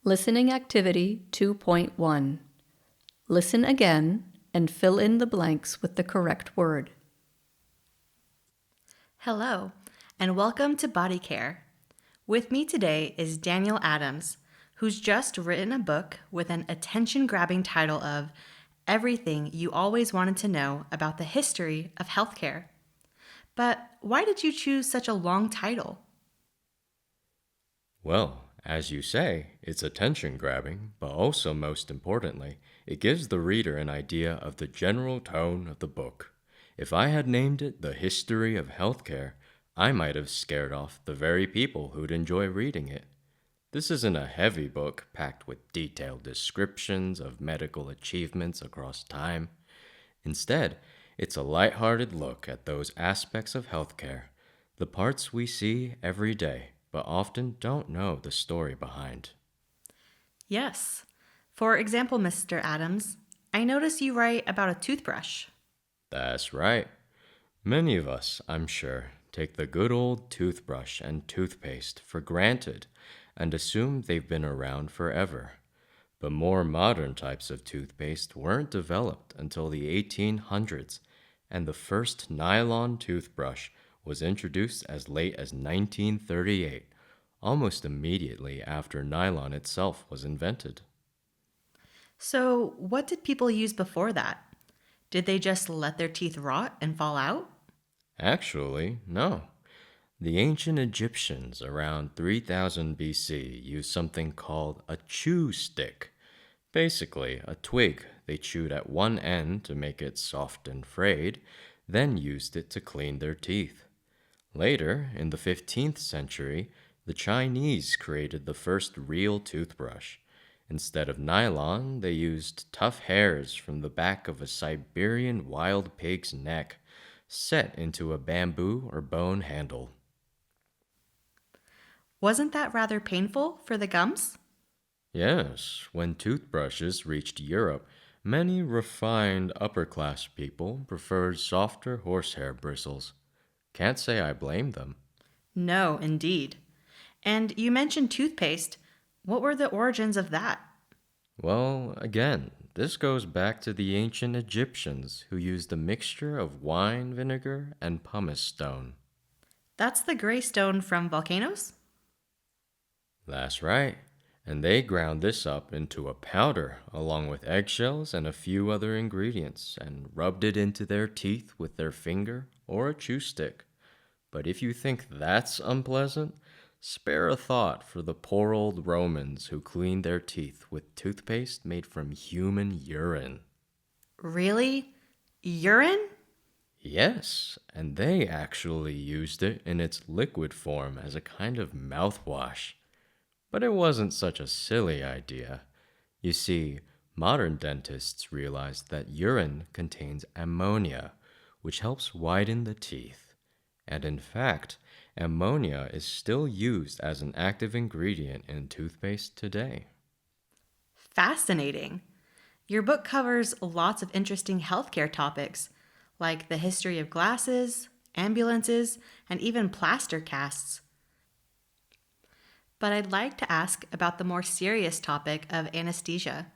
Listening Activity 2.1. Listen again and fill in the blanks with the correct word. Hello, and welcome to Body Care. With me today is Daniel Adams, who's just written a book with an attention-grabbing title of Everything You Always Wanted to Know About the History of Healthcare. But why did you choose such a long title? Well, as you say, it's attention grabbing, but also most importantly, it gives the reader an idea of the general tone of the book. If I had named it The History of Healthcare, I might have scared off the very people who'd enjoy reading it. This isn't a heavy book packed with detailed descriptions of medical achievements across time. Instead, it's a lighthearted look at those aspects of healthcare, the parts we see every day, but often don't know the story behind. Yes. For example, Mr. Adams, I notice you write about a toothbrush. That's right. Many of us, I'm sure, take the good old toothbrush and toothpaste for granted and assume they've been around forever. But more modern types of toothpaste weren't developed until the 1800s, and the first nylon toothbrush was introduced as late as 1938, almost immediately after nylon itself was invented. So, what did people use before that? Did they just let their teeth rot and fall out? Actually, no. The ancient Egyptians around 3000 BC used something called a chew stick. Basically, a twig they chewed at one end to make it soft and frayed, then used it to clean their teeth. Later, in the 15th century, the Chinese created the first real toothbrush. Instead of nylon, they used tough hairs from the back of a Siberian wild pig's neck, set into a bamboo or bone handle. Wasn't that rather painful for the gums? Yes, when toothbrushes reached Europe, many refined upper class people preferred softer horsehair bristles. Can't say I blame them. No, indeed. And you mentioned toothpaste. What were the origins of that? Well, again, this goes back to the ancient Egyptians who used a mixture of wine vinegar and pumice stone. That's the gray stone from volcanoes? That's right. And they ground this up into a powder along with eggshells and a few other ingredients and rubbed it into their teeth with their finger or a chew stick. But if you think that's unpleasant, spare a thought for the poor old Romans who cleaned their teeth with toothpaste made from human urine. Really? Urine? Yes, and they actually used it in its liquid form as a kind of mouthwash. But it wasn't such a silly idea. You see, modern dentists realized that urine contains ammonia, which helps whiten the teeth. And in fact, ammonia is still used as an active ingredient in toothpaste today. Fascinating. Your book covers lots of interesting healthcare topics, like the history of glasses, ambulances, and even plaster casts. But I'd like to ask about the more serious topic of anesthesia,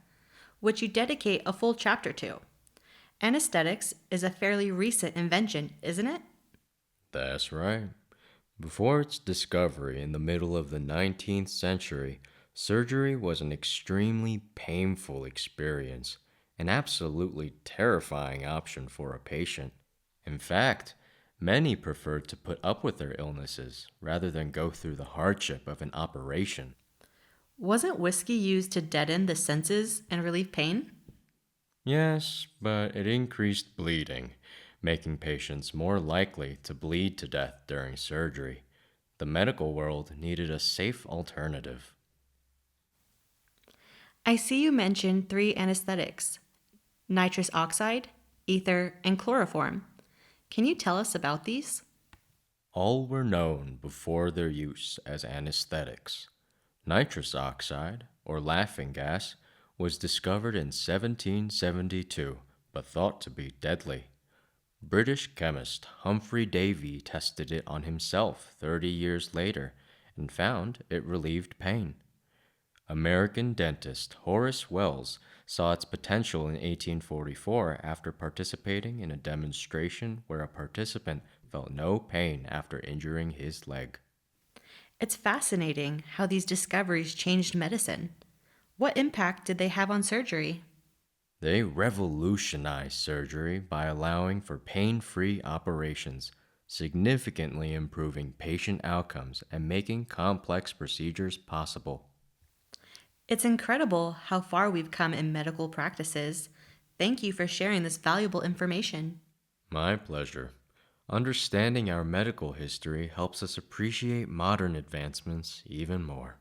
which you dedicate a full chapter to. Anesthetics is a fairly recent invention, isn't it? That's right. Before its discovery in the middle of the 19th century, surgery was an extremely painful experience, an absolutely terrifying option for a patient. In fact, many preferred to put up with their illnesses rather than go through the hardship of an operation. Wasn't whiskey used to deaden the senses and relieve pain? Yes, but it increased bleeding, making patients more likely to bleed to death during surgery. The medical world needed a safe alternative. I see you mentioned three anesthetics: nitrous oxide, ether, and chloroform. Can you tell us about these? All were known before their use as anesthetics. Nitrous oxide, or laughing gas, was discovered in 1772, but thought to be deadly. British chemist Humphrey Davy tested it on himself 30 years later and found it relieved pain. American dentist Horace Wells saw its potential in 1844 after participating in a demonstration where a participant felt no pain after injuring his leg. It's fascinating how these discoveries changed medicine. What impact did they have on surgery? They revolutionized surgery by allowing for pain free operations, significantly improving patient outcomes and making complex procedures possible. It's incredible how far we've come in medical practices. Thank you for sharing this valuable information. My pleasure. Understanding our medical history helps us appreciate modern advancements even more.